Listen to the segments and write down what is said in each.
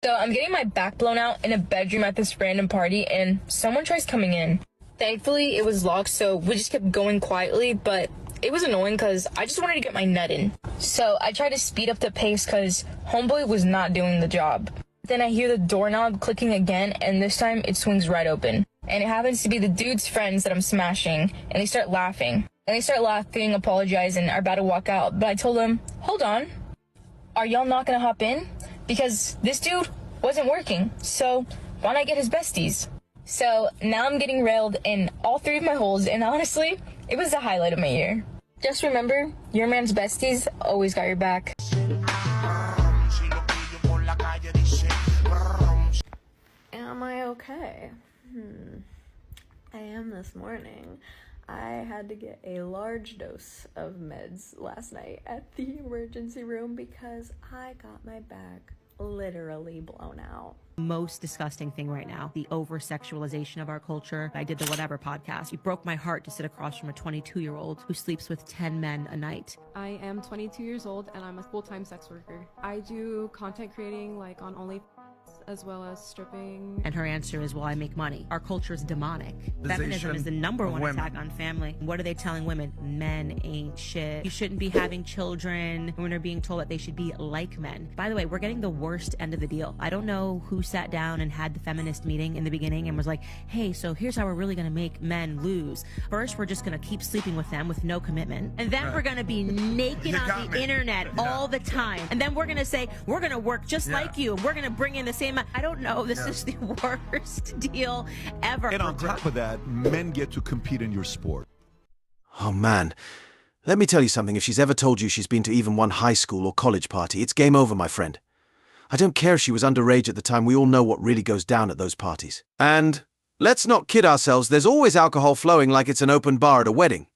So I'm getting my back blown out in a bedroom at this random party, and someone tries coming in. Thankfully, it was locked, so we just kept going quietly, but it was annoying because I just wanted to get my nut in. So I tried to speed up the pace because homeboy was not doing the job. Then I hear the doorknob clicking again, and this time it swings right open. And it happens to be the dude's friends that I'm smashing, and they start laughing. Apologizing, are about to walk out, but I told them, hold on, are y'all not gonna hop in? Because this dude wasn't working, so why not get his besties? So now I'm getting railed in all 3 of my holes, and honestly, it was the highlight of my year. Just remember, your man's besties always got your back. Am I okay? I am this morning. I had to get a large dose of meds last night at the emergency room because I got my back literally blown out. Most disgusting thing right now, the over-sexualization of our culture. I did the Whatever podcast. It broke my heart to sit across from a 22-year-old who sleeps with 10 men a night. I am 22 years old and I'm a full-time sex worker. I do content creating like on OnlyFans as well as stripping. And her answer is, well, I make money. Our culture is demonic. Feminism is the #1 attack on family. What are they telling women? Men ain't shit. You shouldn't be having children. Women are being told that they should be like men. By the way, we're getting the worst end of the deal. I don't know who sat down and had the feminist meeting in the beginning and was like, hey, so here's how we're really gonna make men lose. First, we're just gonna keep sleeping with them with no commitment. And then we're gonna be naked on the internet all the time. And then we're gonna say, we're gonna work just like you. And we're gonna bring in the same, I don't know, this is the worst deal ever. And on top of that, men get to compete in your sport. Oh man, let me tell you something. If she's ever told you she's been to even one high school or college party, it's game over, my friend. I don't care if she was underage at the time, we all know what really goes down at those parties. And let's not kid ourselves, there's always alcohol flowing like it's an open bar at a wedding.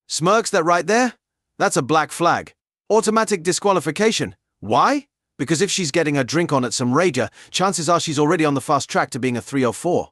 Smirks that right there? That's a black flag. Automatic disqualification. Why? Because if she's getting her drink on at some rager, chances are she's already on the fast track to being a 304.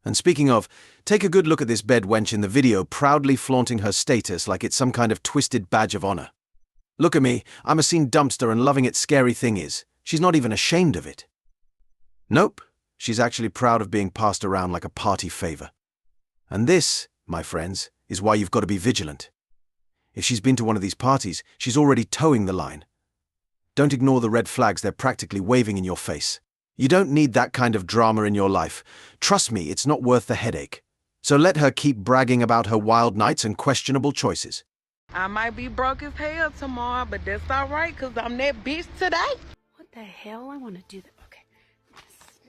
And speaking of, take a good look at this bed wench in the video proudly flaunting her status like it's some kind of twisted badge of honor. Look at me, I'm a scene dumpster and loving it. Scary thing is, she's not even ashamed of it. Nope, she's actually proud of being passed around like a party favor. And this, my friends, is why you've got to be vigilant. If she's been to one of these parties, she's already towing the line. Don't ignore the red flags, they're practically waving in your face. You don't need that kind of drama in your life. Trust me, it's not worth the headache. So let her keep bragging about her wild nights and questionable choices. I might be broke as hell tomorrow, but that's alright, cause I'm that bitch today. What the hell? I want to do that. Okay.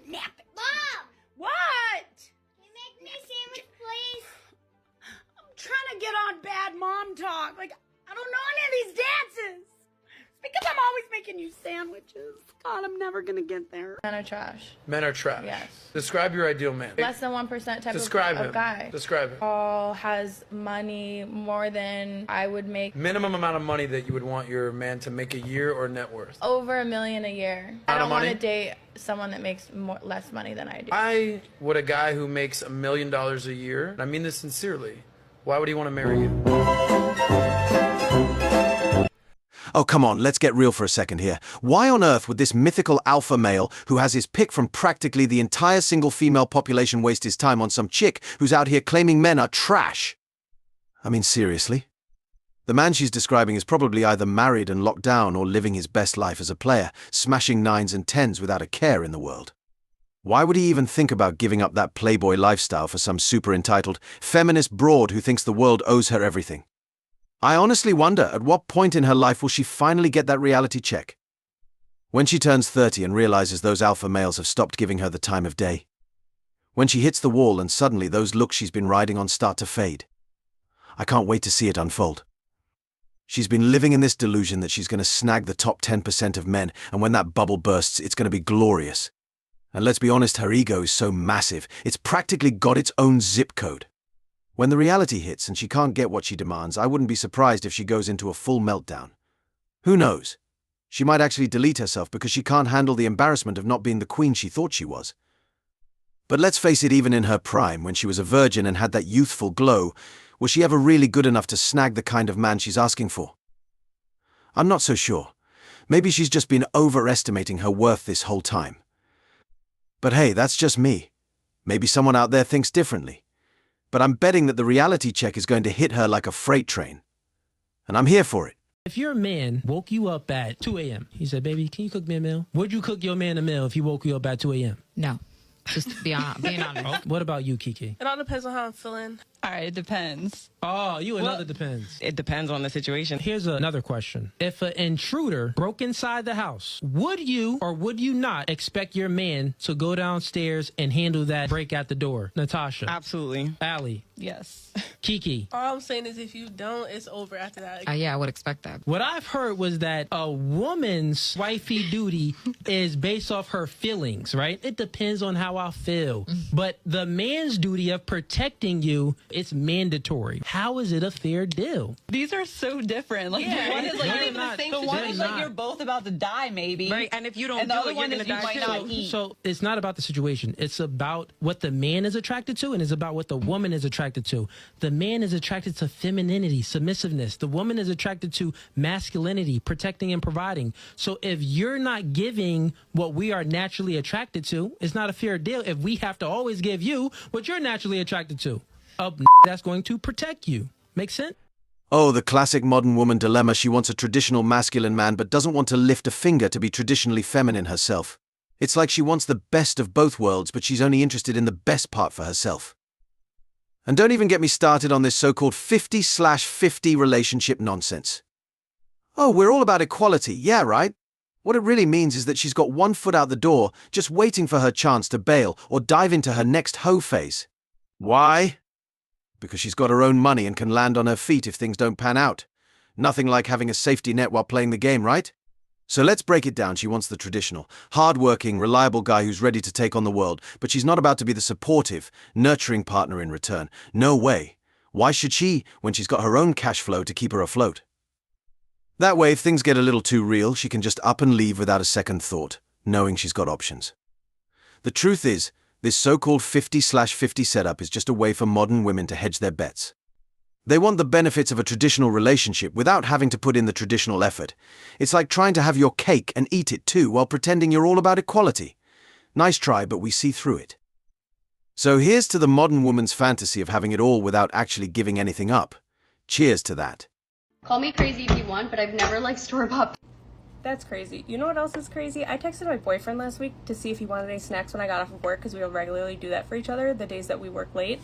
Snap it. Mom! What? Can you make me a sandwich, please? I'm trying to get on bad mom talk. Like, I don't know any of these dances. It's because I'm always making you sandwiches. God, I'm never gonna get there. Men are trash. Men are trash. Yes. Describe your ideal man. Less than 1% type Describe of him. guy. Describe him. All has money more than I would make. Minimum amount of money that you would want your man to make a year or net worth. Over $1 million a year. I Amount don't of want to money? date someone that makes less money than I do. Why would a guy who makes $1 million a year, and I mean this sincerely, why would he want to marry you? Oh, come on, let's get real for a second here. Why on earth would this mythical alpha male who has his pick from practically the entire single female population waste his time on some chick who's out here claiming men are trash? I mean, seriously? The man she's describing is probably either married and locked down or living his best life as a player, smashing 9s and 10s without a care in the world. Why would he even think about giving up that playboy lifestyle for some super entitled, feminist broad who thinks the world owes her everything? I honestly wonder at what point in her life will she finally get that reality check? When she turns 30 and realizes those alpha males have stopped giving her the time of day. When she hits the wall and suddenly those looks she's been riding on start to fade. I can't wait to see it unfold. She's been living in this delusion that she's going to snag the top 10% of men, and when that bubble bursts, it's going to be glorious. And let's be honest, her ego is so massive, it's practically got its own zip code. When the reality hits and she can't get what she demands, I wouldn't be surprised if she goes into a full meltdown. Who knows? She might actually delete herself because she can't handle the embarrassment of not being the queen she thought she was. But let's face it, even in her prime, when she was a virgin and had that youthful glow, was she ever really good enough to snag the kind of man she's asking for? I'm not so sure. Maybe she's just been overestimating her worth this whole time. But hey, that's just me. Maybe someone out there thinks differently. But I'm betting that the reality check is going to hit her like a freight train. And I'm here for it. If your man woke you up at 2 a.m., he said, baby, can you cook me a meal? Would you cook your man a meal if he woke you up at 2 a.m.? No. Just being honest. What about you, Kiki? It all depends on how I'm feeling. All right, it depends. Oh, another depends. It depends on the situation. Here's another question. If an intruder broke inside the house, would you or would you not expect your man to go downstairs and handle that break at the door? Natasha. Absolutely. Allie. Yes. Kiki. All I'm saying is if you don't, it's over after that. Yeah, I would expect that. What I've heard was that a woman's wifey duty is based off her feelings, right? It depends on how I feel. But the man's duty of protecting you, it's mandatory. How is it a fair deal? These are so different. Like, Yeah, one is like not even the same situation. One is like you're both about to die, maybe. Right, and if you don't do it, you're going to die too. So it's not about the situation. It's about what the man is attracted to, and it's about what the woman is attracted to. The man is attracted to femininity, submissiveness. The woman is attracted to masculinity, protecting and providing. So if you're not giving what we are naturally attracted to, it's not a fair deal if we have to always give you what you're naturally attracted to. That's going to protect you. Make sense? Oh, the classic modern woman dilemma. She wants a traditional masculine man but doesn't want to lift a finger to be traditionally feminine herself. It's like she wants the best of both worlds, but she's only interested in the best part for herself. And don't even get me started on this so-called 50/50 relationship nonsense. Oh, we're all about equality. Yeah, right? What it really means is that she's got one foot out the door, just waiting for her chance to bail or dive into her next hoe phase. Why? Because she's got her own money and can land on her feet if things don't pan out. Nothing like having a safety net while playing the game, right? So let's break it down. She wants the traditional, hard-working, reliable guy who's ready to take on the world, but she's not about to be the supportive, nurturing partner in return. No way. Why should she, when she's got her own cash flow to keep her afloat? That way, if things get a little too real, she can just up and leave without a second thought, knowing she's got options. The truth is, this so-called 50/50 setup is just a way for modern women to hedge their bets. They want the benefits of a traditional relationship without having to put in the traditional effort. It's like trying to have your cake and eat it too while pretending you're all about equality. Nice try, but we see through it. So here's to the modern woman's fantasy of having it all without actually giving anything up. Cheers to that. Call me crazy if you want, but I've never liked store-bought. That's crazy. You know what else is crazy? I texted my boyfriend last week to see if he wanted any snacks when I got off of work, because we will regularly do that for each other the days that we work late.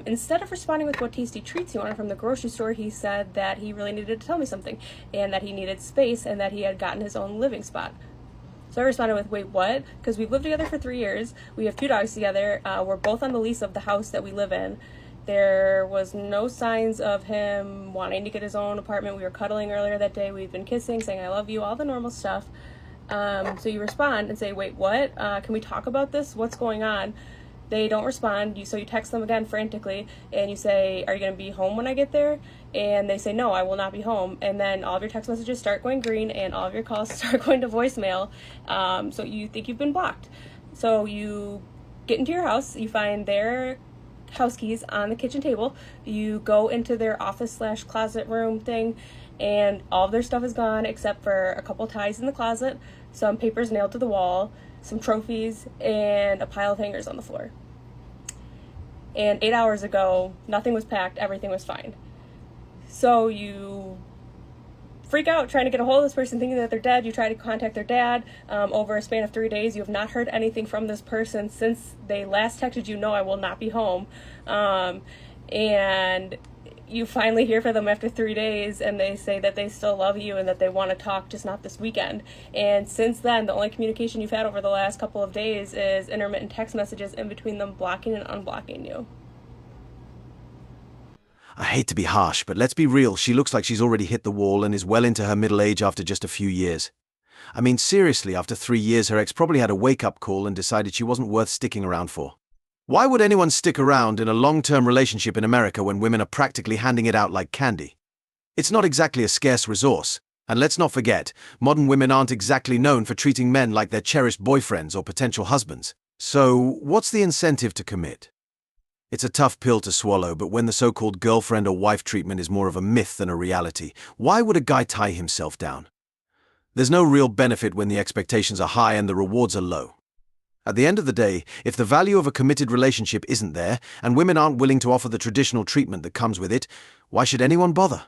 Instead of responding with what tasty treats he wanted from the grocery store, he said that he really needed to tell me something, and that he needed space, and that he had gotten his own living spot. So I responded with, wait, what? Because we've lived together for 3 years, we have 2 dogs together, we're both on the lease of the house that we live in. There was no signs of him wanting to get his own apartment. We were cuddling earlier that day, we've been kissing, saying I love you, all the normal stuff. So you respond and say, wait, what? Can we talk about this? What's going on? They don't respond, so you text them again frantically, and you say, are you going to be home when I get there? And they say, no, I will not be home. And then all of your text messages start going green, and all of your calls start going to voicemail, so you think you've been blocked. So you get into your house, you find their house keys on the kitchen table, you go into their office/closet room thing, and all of their stuff is gone except for a couple ties in the closet, some papers nailed to the wall, some trophies, and a pile of hangers on the floor. And 8 hours ago, nothing was packed, everything was fine. So you freak out trying to get a hold of this person, thinking that they're dead. You try to contact their dad. Over a span of 3 days, you have not heard anything from this person since they last texted you, no, I will not be home. And you finally hear from them after 3 days, and they say that they still love you and that they want to talk, just not this weekend. And since then, the only communication you've had over the last couple of days is intermittent text messages in between them blocking and unblocking you. I hate to be harsh, but let's be real, she looks like she's already hit the wall and is well into her middle age after just a few years. I mean, seriously, after 3 years, her ex probably had a wake-up call and decided she wasn't worth sticking around for. Why would anyone stick around in a long-term relationship in America when women are practically handing it out like candy? It's not exactly a scarce resource, and let's not forget, modern women aren't exactly known for treating men like their cherished boyfriends or potential husbands. So, what's the incentive to commit? It's a tough pill to swallow, but when the so-called girlfriend or wife treatment is more of a myth than a reality, why would a guy tie himself down? There's no real benefit when the expectations are high and the rewards are low. At the end of the day, if the value of a committed relationship isn't there, and women aren't willing to offer the traditional treatment that comes with it, why should anyone bother?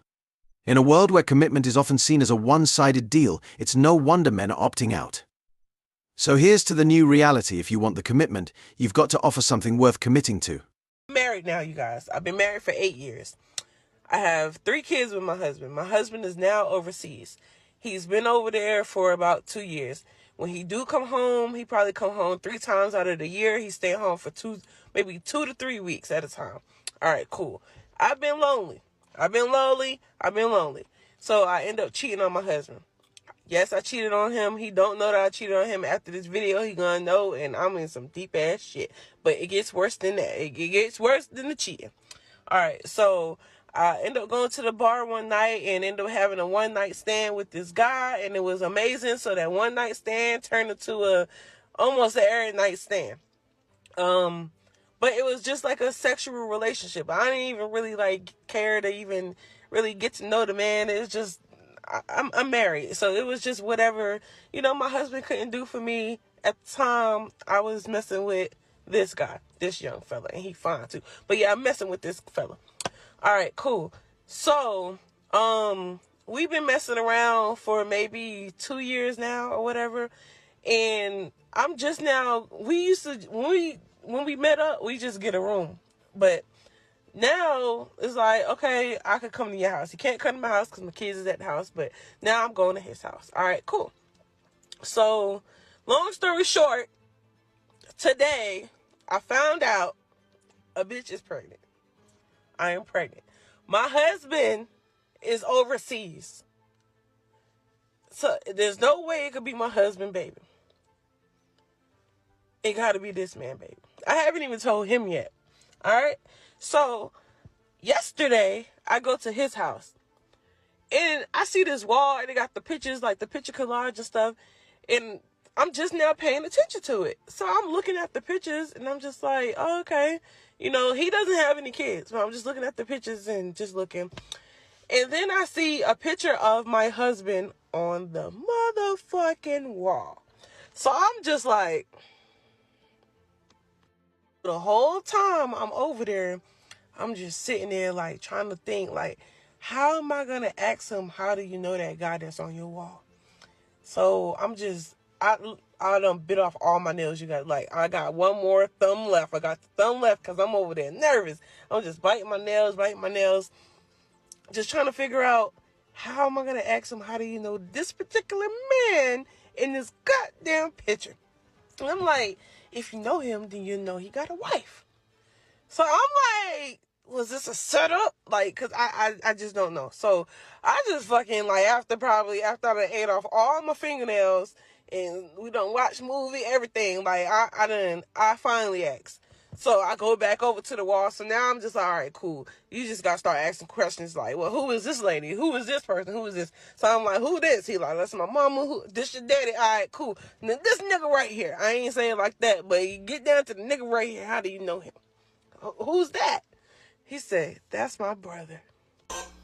In a world where commitment is often seen as a one-sided deal, it's no wonder men are opting out. So here's to the new reality. If you want the commitment, you've got to offer something worth committing to. I'm married now, you guys. I've been married for 8 years. I have 3 kids with my husband. My husband is now overseas. He's been over there for about 2 years. When he do come home, he probably come home 3 times out of the year. He stay home for maybe 2 to 3 weeks at a time. All right, cool. I've been lonely. I've been lonely. So I end up cheating on my husband. Yes, I cheated on him. He don't know that I cheated on him. After this video, he gonna know, and I'm in some deep ass shit. But it gets worse than that. It gets worse than the cheating. All right, so I end up going to the bar one night and end up having a one-night stand with this guy, and it was amazing. So that one-night stand turned into almost an every night stand. But it was just like a sexual relationship. I didn't even really care to even really get to know the man. It's just I'm married, so it was just whatever my husband couldn't do for me at the time. I was messing with this guy, this young fella, and he fine too. But yeah, I'm messing with this fella. All right, cool. So we've been messing around for maybe 2 years now or whatever, and I'm just now. We used to when we met up, we just get a room, but now it's like, okay, I could come to your house. He can't come to my house because my kids is at the house, but now I'm going to his house. All right, cool. So long story short, today I found out a bitch is pregnant. I am pregnant. My husband is overseas, so there's no way it could be my husband, baby. It got to be this man, baby. I haven't even told him yet. All right. So yesterday I go to his house and I see this wall and it got the pictures, like the picture collage and stuff. And I'm just now paying attention to it. So I'm looking at the pictures and I'm just like, oh, okay. He doesn't have any kids, but I'm just looking at the pictures and just looking. And then I see a picture of my husband on the motherfucking wall. So I'm just like, the whole time I'm over there, I'm just sitting there trying to think how am I gonna ask him, how do you know that guy that's on your wall? So I done bit off all my nails. You got I got one more thumb left. I got the thumb left because I'm over there nervous. I'm just biting my nails, just trying to figure out how am I gonna ask him, how do you know this particular man in this goddamn picture? And I'm like, if you know him, then you know he got a wife. So I'm like, was this a setup? Because I just don't know. So I just fucking, after I done ate off all my fingernails and we done watched movie, everything, I finally asked. So I go back over to the wall. So now I'm just like, all right, cool. You just got to start asking questions well, who is this lady? Who is this person? Who is this? So I'm like, who this? He that's my mama. Who? This your daddy? All right, cool. Now this nigga right here. I ain't saying like that, but you get down to the nigga right here. How do you know him? Who's that? He said, that's my brother.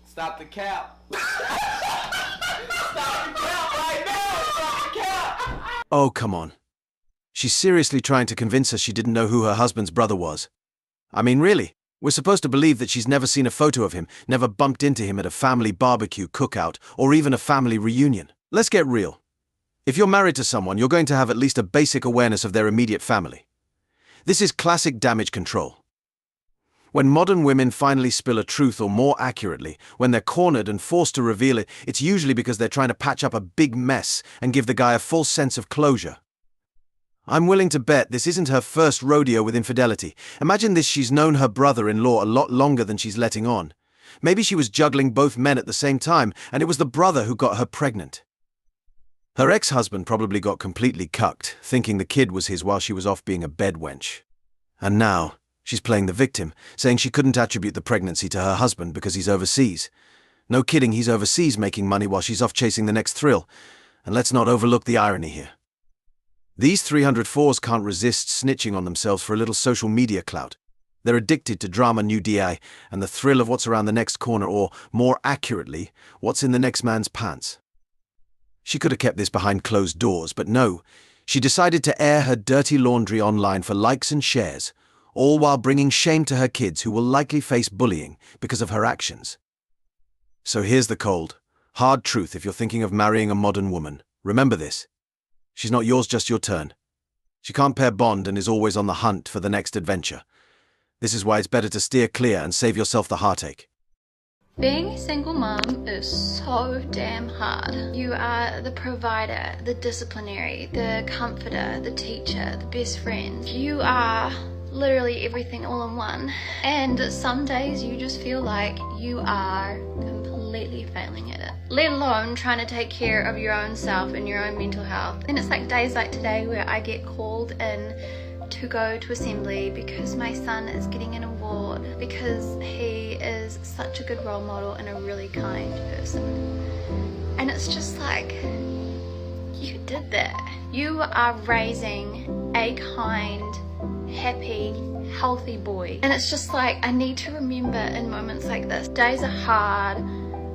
Stop the cap. Stop the cap right now. Stop the cap. Oh, come on. She's seriously trying to convince us she didn't know who her husband's brother was. I mean, really? We're supposed to believe that she's never seen a photo of him, never bumped into him at a family barbecue cookout, or even a family reunion. Let's get real. If you're married to someone, you're going to have at least a basic awareness of their immediate family. This is classic damage control. When modern women finally spill a truth, or more accurately, when they're cornered and forced to reveal it, it's usually because they're trying to patch up a big mess and give the guy a false sense of closure. I'm willing to bet this isn't her first rodeo with infidelity. Imagine this: she's known her brother-in-law a lot longer than she's letting on. Maybe she was juggling both men at the same time, and it was the brother who got her pregnant. Her ex-husband probably got completely cucked, thinking the kid was his while she was off being a bedwench. And now she's playing the victim, saying she couldn't attribute the pregnancy to her husband because he's overseas. No kidding, he's overseas making money while she's off chasing the next thrill. And let's not overlook the irony here. These 304s can't resist snitching on themselves for a little social media clout. They're addicted to drama new DI and the thrill of what's around the next corner, or, more accurately, what's in the next man's pants. She could have kept this behind closed doors, but no. She decided to air her dirty laundry online for likes and shares, all while bringing shame to her kids who will likely face bullying because of her actions. So here's the cold, hard truth if you're thinking of marrying a modern woman. Remember this. She's not yours, just your turn. She can't pair bond and is always on the hunt for the next adventure. This is why it's better to steer clear and save yourself the heartache. Being a single mom is so damn hard. You are the provider, the disciplinary, the comforter, the teacher, the best friend. You are literally everything all in one. And some days you just feel like you are completely failing at it. Let alone trying to take care of your own self and your own mental health. And it's like days like today where I get called in to go to assembly because my son is getting an award because he is such a good role model and a really kind person. And it's just like, you did that. You are raising a kind, happy, healthy boy. And it's just like, I need to remember in moments like this, days are hard,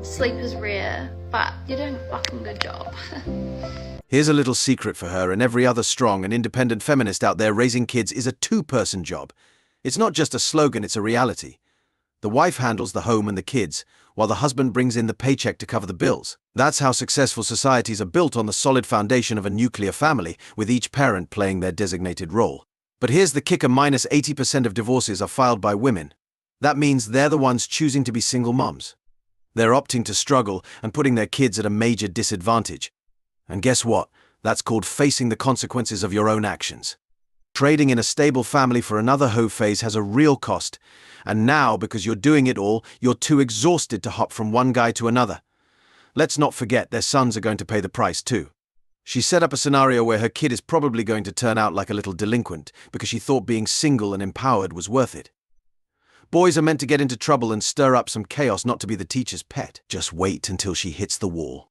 sleep is rare, but you're doing a fucking good job. Here's a little secret for her and every other strong and independent feminist out there: raising kids is a two-person job. It's not just a slogan, it's a reality. The wife handles the home and the kids, while the husband brings in the paycheck to cover the bills. That's how successful societies are built, on the solid foundation of a nuclear family, with each parent playing their designated role. But here's the kicker: minus 80% of divorces are filed by women. That means they're the ones choosing to be single moms. They're opting to struggle and putting their kids at a major disadvantage. And guess what? That's called facing the consequences of your own actions. Trading in a stable family for another hoe phase has a real cost. And now, because you're doing it all, you're too exhausted to hop from one guy to another. Let's not forget their sons are going to pay the price too. She set up a scenario where her kid is probably going to turn out like a little delinquent because she thought being single and empowered was worth it. Boys are meant to get into trouble and stir up some chaos, not to be the teacher's pet. Just wait until she hits the wall.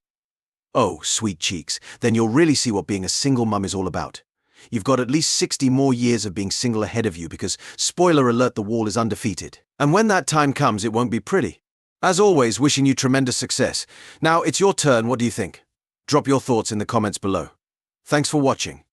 Oh, sweet cheeks, then you'll really see what being a single mum is all about. You've got at least 60 more years of being single ahead of you because, spoiler alert, the wall is undefeated. And when that time comes, it won't be pretty. As always, wishing you tremendous success. Now, it's your turn. What do you think? Drop your thoughts in the comments below. Thanks for watching.